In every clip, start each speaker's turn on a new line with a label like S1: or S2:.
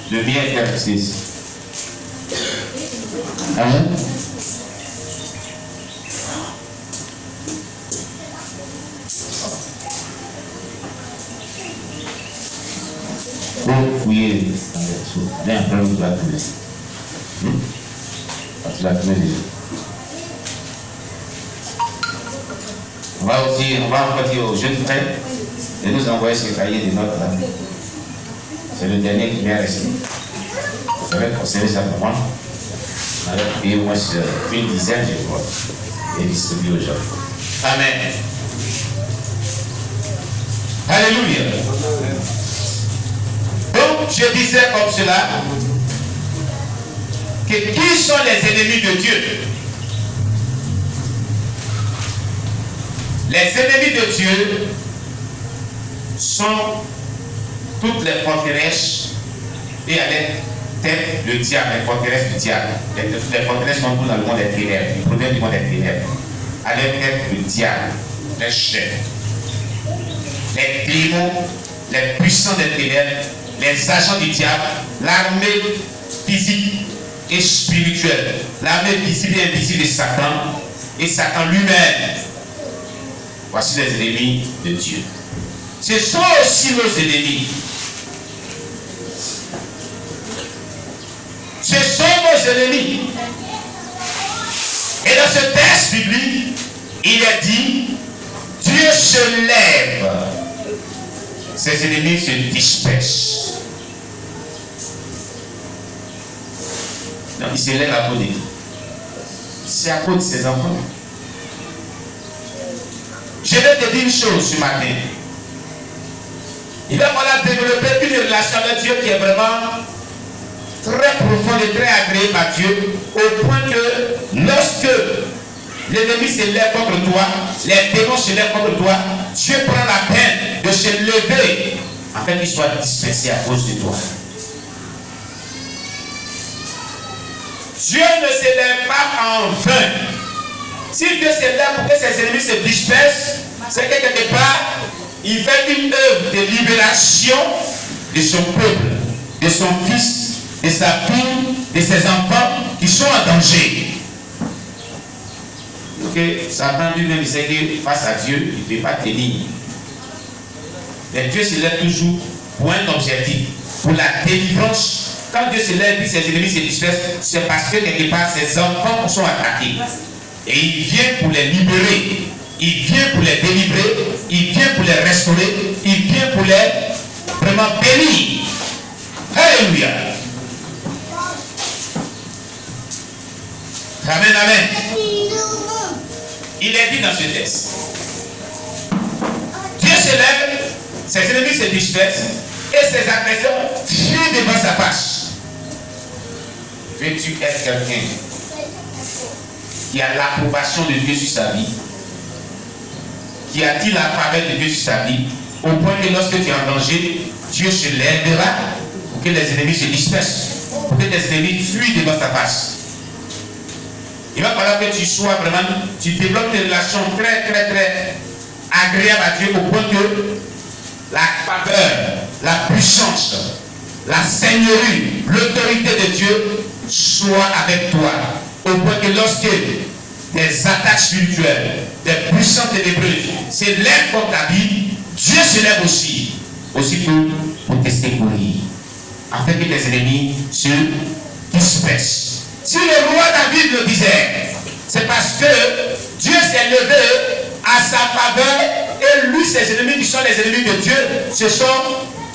S1: Le bien exercice. Amen. Pour fouiller dans les choses. Viens après, tu vas trouver. Tu vas trouver déjà. On va encore dire aux jeunes frères de nous envoyer ce cahier de notes là. C'est le dernier qui vient rester. Vous avez conservé ça pour moi. On avait payé au moins une dizaine, je crois, et distribué aux gens. Amen. Alléluia. Donc, je disais comme cela que qui sont les ennemis de Dieu? Les ennemis de Dieu sont toutes les forteresses et à leur tête le diable, les forteresses du diable. Les forteresses sont toutes dans le monde des ténèbres, ils proviennent du monde des ténèbres. À leur tête le diable, les chefs, les démons, les puissants des ténèbres, les agents du diable, l'armée physique et spirituelle, l'armée visible et invisible de Satan et Satan lui-même. Voici les ennemis de Dieu. Ce sont aussi nos ennemis. Ce sont nos ennemis. Et dans ce texte biblique, il est dit, Dieu se lève. Ses ennemis se dispersent. Non, il se lève à cause de qui? C'est à cause de ses enfants. Je vais te dire une chose ce matin. Il va falloir développer une relation avec Dieu qui est vraiment très profonde et très agréée par Dieu, au point que lorsque l'ennemi se lève contre toi, les démons se lèvent contre toi, Dieu prend la peine de se lever afin qu'il soit dispersé à cause de toi. Dieu ne se lève pas en vain. Si Dieu se lève pour que ses ennemis se dispersent, c'est que quelque part, il fait une œuvre de libération de son peuple, de son fils, de sa fille, de ses enfants qui sont en danger. Donc, Satan lui-même, il sait que face à Dieu, il ne peut pas tenir. Mais Dieu se lève toujours pour un objectif, pour la délivrance. Quand Dieu se lève et ses ennemis se dispersent, c'est parce que quelque part, ses enfants sont attaqués. Et il vient pour les libérer. Il vient pour les délivrer. Il vient pour les restaurer. Il vient pour les vraiment bénir. Alléluia. Amen, amen. Il est dit dans ce texte. Dieu se lève, ses ennemis se dispersent et ses agresseurs fuient devant sa face. Veux-tu être quelqu'un qui a l'approbation de Dieu sur sa vie, qui attire la faveur de Dieu sur sa vie, au point que lorsque tu es en danger, Dieu se lèvera pour que les ennemis se dispersent, pour que les ennemis fuient devant sa face. Il va falloir que tu sois vraiment, tu développes une relation très agréable à Dieu, au point que la faveur, la puissance, la seigneurie, l'autorité de Dieu soit avec toi. Au point que lorsque des attaques spirituelles, des puissances ténébreuses se lèvent contre ta vie, Dieu se lève aussi pour te secourir, afin que tes ennemis se dispersent. Si le roi David le disait, c'est parce que Dieu s'est levé à sa faveur et lui, ses ennemis qui sont les ennemis de Dieu, se sont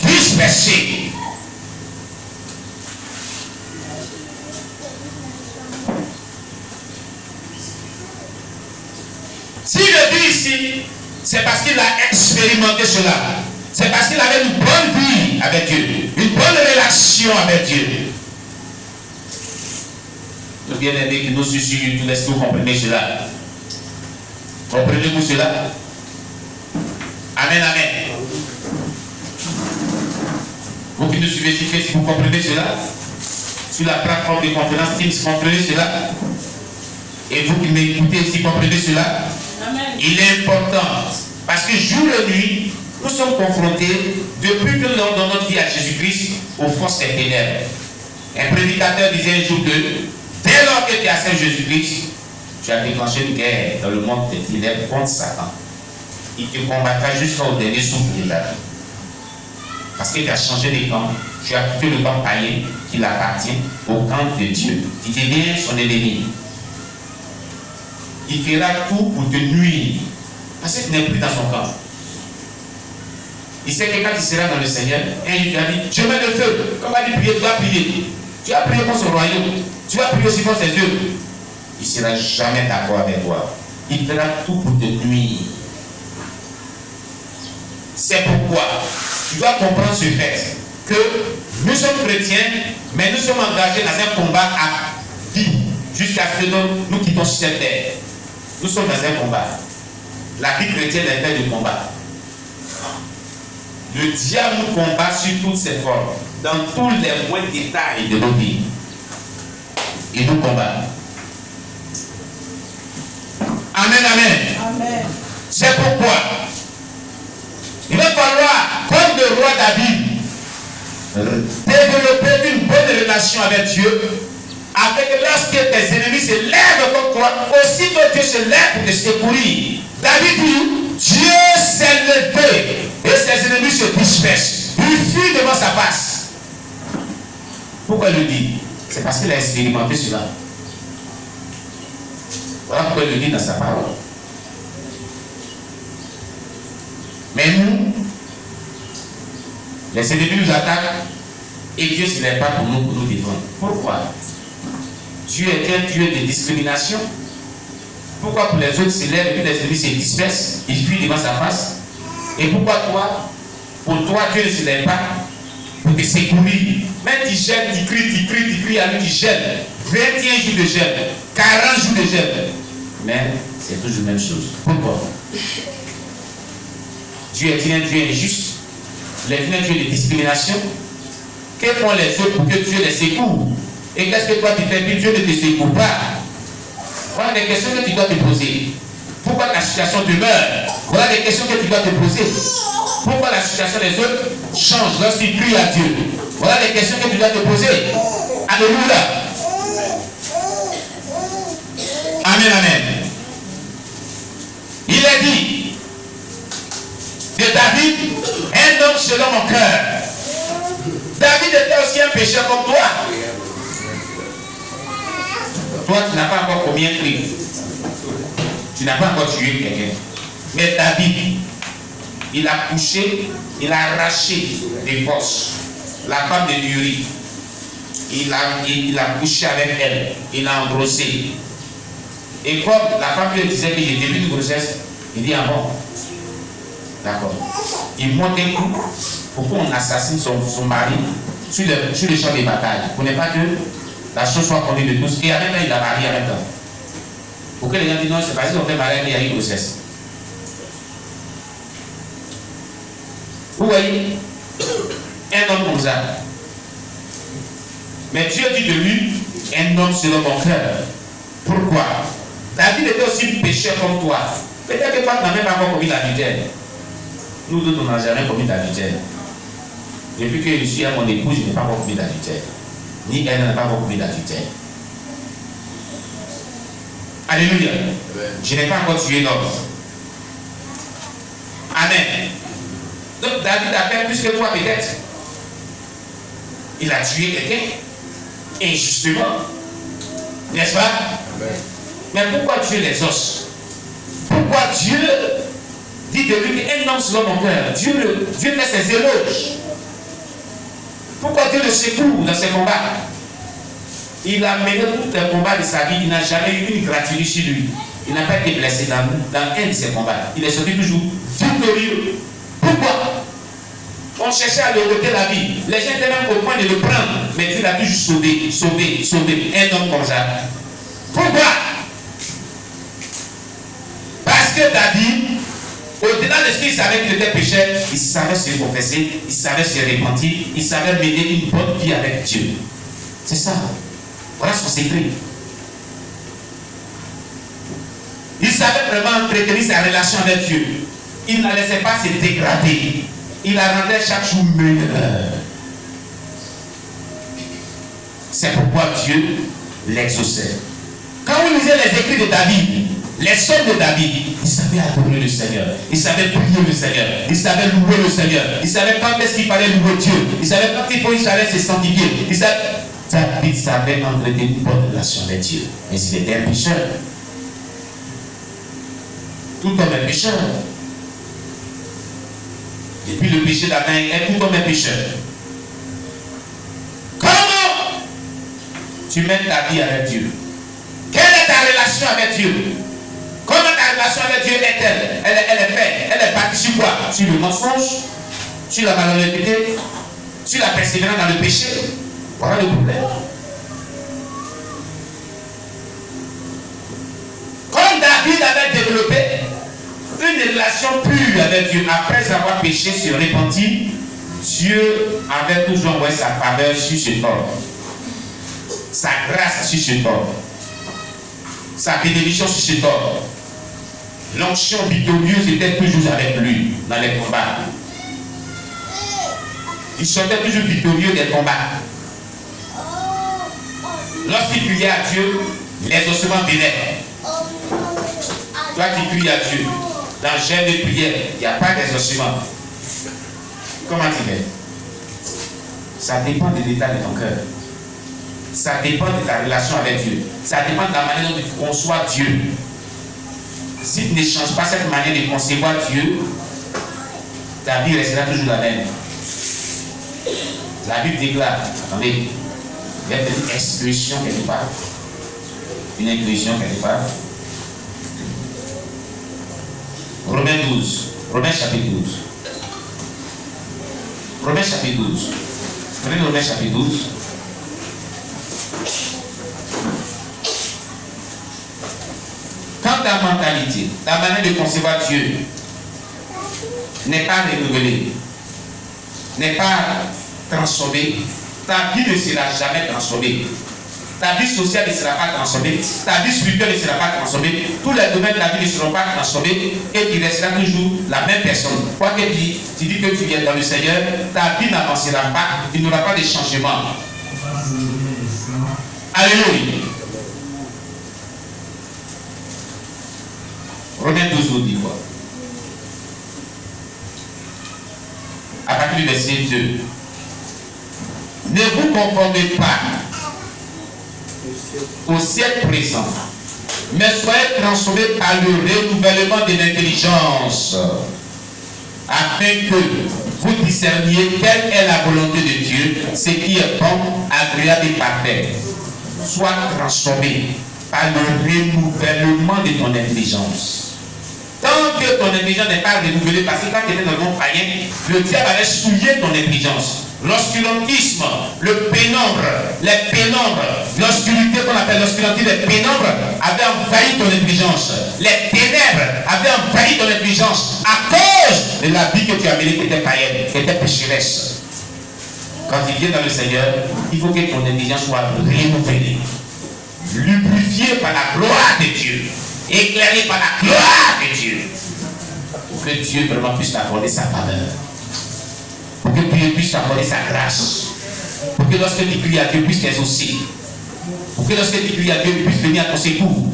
S1: dispersés. S'il le dit ici, c'est parce qu'il a expérimenté cela. C'est parce qu'il avait une bonne vie avec Dieu, une bonne relation avec Dieu. Le bien-aimé qui nous suit, est-ce que vous comprenez cela? Comprenez-vous cela? Amen, amen. Vous qui nous suivez, si vous comprenez cela, sur la plateforme de conférence Teams, comprenez cela. Et vous qui m'écoutez, si comprenez cela, amen. Il est important, parce que jour et nuit, Nous sommes confrontés, depuis que nous donnons notre vie à Jésus-Christ, aux forces des ténèbres. Un prédicateur disait un jour que, dès lors que tu as accepté Jésus-Christ, tu as déclenché une guerre dans le monde des ténèbres contre Satan. Il te combattra jusqu'au dernier souffle de la vie. Parce que tu as changé de camp. Tu as quitté le camp païen qui appartient au camp de Dieu. Tu deviens son ennemi. Il fera tout pour te nuire. Parce que tu n'es plus dans son camp. Il sait que quand il sera dans le Seigneur, il lui a dit, je mets le feu. Quand on va dire prier, tu vas prier. Tu vas prier pour son royaume. Tu vas prier aussi pour ses œuvres. Il ne sera jamais d'accord avec toi. Il fera tout pour te nuire. C'est pourquoi tu dois comprendre ce fait que nous sommes chrétiens, mais nous sommes engagés dans un combat à vie jusqu'à ce que nous quittons cette terre. Nous sommes dans un combat. La vie chrétienne est faite de combat. Le diable nous combat sur toutes ses formes, dans tous les moindres détails de nos vies. Il nous combat. Amen, amen.
S2: Amen.
S1: C'est pourquoi il va falloir, comme le roi David, développer une bonne relation avec Dieu, afin que lorsque tes ennemis se lèvent contre toi, aussitôt Dieu se lève pour te secourir. David dit, Dieu s'est levé et ses ennemis se dispersent. Il fuit devant sa face. Pourquoi il le dit? C'est parce qu'il a expérimenté cela. Voilà pourquoi il le dit dans sa parole. Mais nous, les ennemis nous attaquent et Dieu ne se lève pas pour nous défendre. Pourquoi? Dieu est un Dieu de discrimination. Pourquoi pour les autres se lèvent et puis les ennemis se dispersent, ils fuient devant sa face? Et pourquoi toi, pour toi, Dieu ne se lève pas pour te secourir? Même tu gênes, tu cries à lui, tu gênes. 21 jours de gêne, 40 jours de gêne. Mais c'est toujours la même chose. Pourquoi? Dieu est un Dieu injuste. Il est un Dieu de discrimination. Que font les autres pour que Dieu les secoue? Et qu'est-ce que toi tu fais? Puis Dieu ne te secoue pas. Voilà des questions que tu dois te poser. Pourquoi ta situation demeure? Voilà des questions que tu dois te poser. Pourquoi la situation des autres change lorsqu'ils crient à Dieu? Voilà des questions que tu dois te poser. Alléluia. Amen, amen. Il a dit de David, un homme selon mon cœur. David était aussi un pécheur comme toi. Toi, tu n'as pas encore commis un crime. Tu n'as pas encore tué quelqu'un. Mais David, il a couché, il a arraché des forces. La femme de Uri, il a couché avec elle, il a engrossé. Et comme la femme lui disait que j'ai début une grossesse, il dit, ah bon, d'accord. Il monte un coup pour qu'on assassine son mari sur le champ de bataille. Pour ne pas que la chose soit connue de tous. Et en même temps, il a marié en même temps. Pour que les gens disent, non, c'est parce qu'ils ont fait mariage, il y a eu une grossesse. Vous voyez, un homme comme ça. Mais Dieu dit de lui, un homme selon mon cœur. Pourquoi? David était aussi pécheur comme toi. Peut-être que toi, tu n'as même pas encore commis l'adultère. Nous autres, on n'a jamais commis l'adultère. Depuis que je suis à mon épouse, je n'ai pas encore commis l'adultère. Ni elle n'a pas encore commis l'adultère. Alléluia. Je n'ai pas encore tué l'homme. Amen. Donc David a fait plus que toi peut-être. Il a tué quelqu'un injustement. N'est-ce pas? Amen. Mais pourquoi tuer les os? Pourquoi Dieu dit de lui qu'un homme selon mon cœur? Dieu fait ses éloges. Pourquoi Dieu le secoue dans ses combats? Il a mené tous les combats de sa vie. Il n'a jamais eu une gratitude sur lui. Il n'a pas été blessé dans un de ses combats. Il est sorti toujours victorieux. Pourquoi? On cherchait à lui ôter la vie. Les gens étaient même au point de le prendre. Mais Dieu l'a toujours sauvé. Un homme comme ça. Pourquoi? Parce que David, au-delà de ce qu'il savait qu'il était pécheur, il savait se confesser, il savait se repentir, il savait mener une bonne vie avec Dieu. C'est ça. Voilà son secret. Il savait vraiment entretenir sa relation avec Dieu. il ne la laissait pas se dégrader. Il la rendait chaque jour meilleure. C'est pourquoi Dieu l'exauçait. Quand vous lisez les écrits de David, les psaumes de David, il savait adorer le Seigneur, il savait prier le Seigneur, il savait louer le Seigneur, il savait quand est-ce qu'il fallait louer Dieu, il savait quand il fallait se sanctifier. David savait entretenir une bonne relation avec Dieu, mais il était un pécheur. Tout comme un pécheur. Et puis le péché d'Adam est tout comme un pécheur. Comment tu mènes ta vie avec Dieu? Quelle est ta relation avec Dieu? Comment ta relation avec Dieu est-elle? Elle est faite. Elle est bâtie sur quoi? Sur le mensonge, sur la malhonnêteté, sur la persévérance dans le péché. Voilà le problème. Comme David avait développé une relation pure avec Dieu après avoir péché, se repentir, Dieu avait toujours envoyé sa faveur sur cet homme, sa grâce sur cet homme, sa bénédiction sur cet homme. L'onction victorieuse était toujours avec lui dans les combats. Il sortait toujours victorieux des combats. Lorsqu'il criait à Dieu, les ossements venaient. Toi qui cries à Dieu, dans le jeûne de prière, il n'y a pas d'exaucement. Comment tu fais? Ça dépend de l'état de ton cœur. Ça dépend de ta relation avec Dieu. Ça dépend de la manière dont tu conçois Dieu. Si tu ne changes pas cette manière de concevoir Dieu, ta vie restera toujours la même. La Bible déclare, attendez, il y a une expression quelque part. Une inclusion quelque part. Romains 12. Romains chapitre 12. Romains chapitre 12. Prenez Romains chapitre 12. Quand ta mentalité, ta manière de concevoir Dieu n'est pas renouvelée, n'est pas transformée, ta vie ne sera jamais transformée. Ta vie sociale ne sera pas transformée, ta vie spirituelle ne sera pas transformée, tous les domaines de la vie ne seront pas transformés et tu resteras toujours la même personne. Quoi que tu dis que tu viens dans le Seigneur, ta vie n'avancera pas, il n'y aura pas de changement. Alléluia. Romains 12 nous dit quoi? À partir du verset 2. Ne vous conformez pas au siècle présent, mais soyez transformés par le renouvellement de l'intelligence, afin que vous discerniez quelle est la volonté de Dieu, ce qui est bon, agréable et parfait. Sois transformé par le renouvellement de ton intelligence. Tant que ton intelligence n'est pas renouvelée, parce que quand tu étais dans le monde païen, le diable avait souillé ton intelligence. L'obscurantisme, le pénombre, les pénombres, l'obscurité qu'on appelle l'obscurantisme, les pénombres avaient envahi ton intelligence. Les ténèbres avaient envahi ton intelligence à cause de la vie que tu as menée qui était païenne, qui était pécheresse. Quand tu viens dans le Seigneur, il faut que ton intelligence soit renouvelée, lubrifiée par la gloire de Dieu, éclairée par la gloire de Dieu, pour que Dieu vraiment puisse t'accorder sa faveur. Pour que Dieu puisse t'accorder sa grâce. Pour que lorsque tu cries à Dieu, puisse t'exaucer. Pour que lorsque tu cries à Dieu, il puisse venir à ton secours.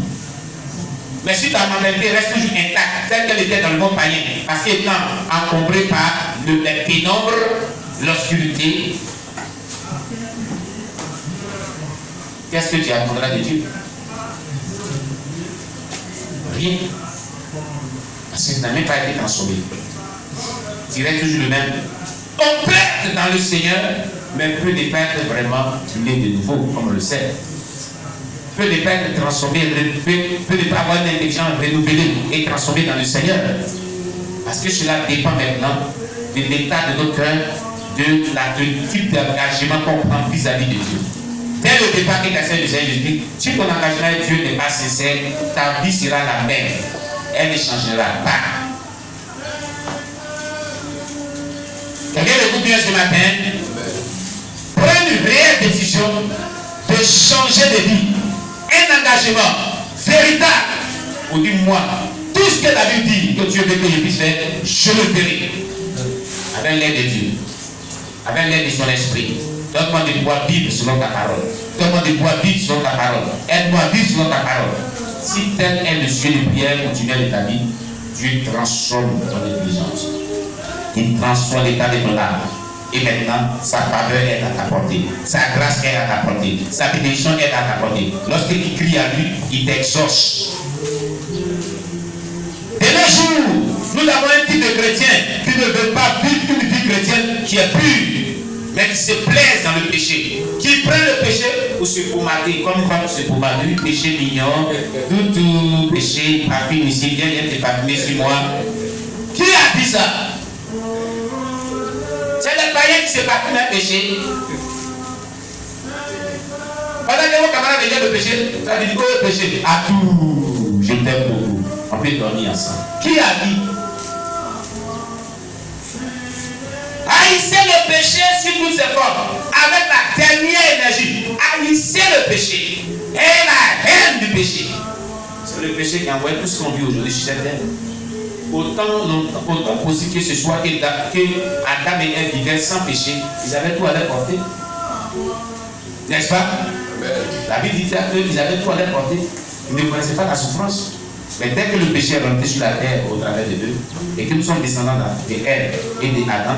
S1: Mais si ta mentalité reste toujours intacte, telle qu'elle était dans le monde païen, parce qu'elle est encombrée par les pénombres, l'obscurité, qu'est-ce que tu apprendras de Dieu? Rien. Parce que tu n'as même pas été transformé. Tu restes toujours le même. On peut être dans le Seigneur, mais peut ne pas être vraiment né de nouveau, comme on le sait. Peut ne pas être transformé, peut ne pas avoir une intelligence renouvelée et transformée dans le Seigneur. Parce que cela dépend maintenant de l'état de notre cœur, du type d'engagement qu'on prend vis-à-vis de Dieu. Dès le départ que tu as fait le Seigneur, je dis, si ton engagement avec Dieu n'est pas sincère, ta vie sera la même. Elle ne changera pas. Quelqu'un écoute bien ce matin. Prends une réelle décision de changer de vie. Un engagement véritable. Pour dire, moi, tout Tout ce que la Bible dit que Dieu veut que je puisse faire, je le ferai. Avec l'aide de Dieu. Avec l'aide de son esprit. Donne-moi de pouvoir vivre selon ta parole. Donne-moi de pouvoir vivre selon ta parole. Aide-moi à vivre selon ta parole. Si tel est le sujet de prière continuelle de ta vie, Dieu transforme ton intelligence. Il transforme l'état de ton âme. Et maintenant, sa faveur est à ta portée. Sa grâce est à ta portée. Sa bénédiction est à ta portée. Lorsqu'il crie à lui, il t'exauce. De nos jours, nous avons un type de chrétien qui ne veut pas vivre une vie chrétienne qui est pure, mais qui se plaise dans le péché, qui prend le péché pour se pomader, comme une femme se pomade, du péché mignon, tout péché, parfume ici, viens te parfumer sur moi. Qui a dit ça? C'est le païen qui se parfume un péché. Pendant que vos camarades viennent le péché, ça dit, oh péché, à tout, je t'aime beaucoup. On peut dormir ensemble. Qui a dit? Haïssez le péché sur toutes ses formes, avec la dernière énergie. Haïssez le péché et la haine du péché. C'est le péché qui envoie tout ce qu'on vit aujourd'hui sur cette terre. Autant possible que ce soit que Adam et Ève vivaient sans péché, ils avaient tout à leur portée. N'est-ce pas? La Bible dit qu'ils avaient tout à leur portée. Ils ne connaissaient pas la souffrance. Mais dès que le péché est rentré sur la terre au travers de Dieu, et que nous sommes descendants d'Ève et d'Adam,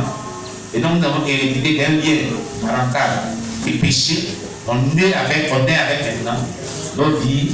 S1: et donc nous avons hérité d'un lien parental du péché, on est avec maintenant nos vies.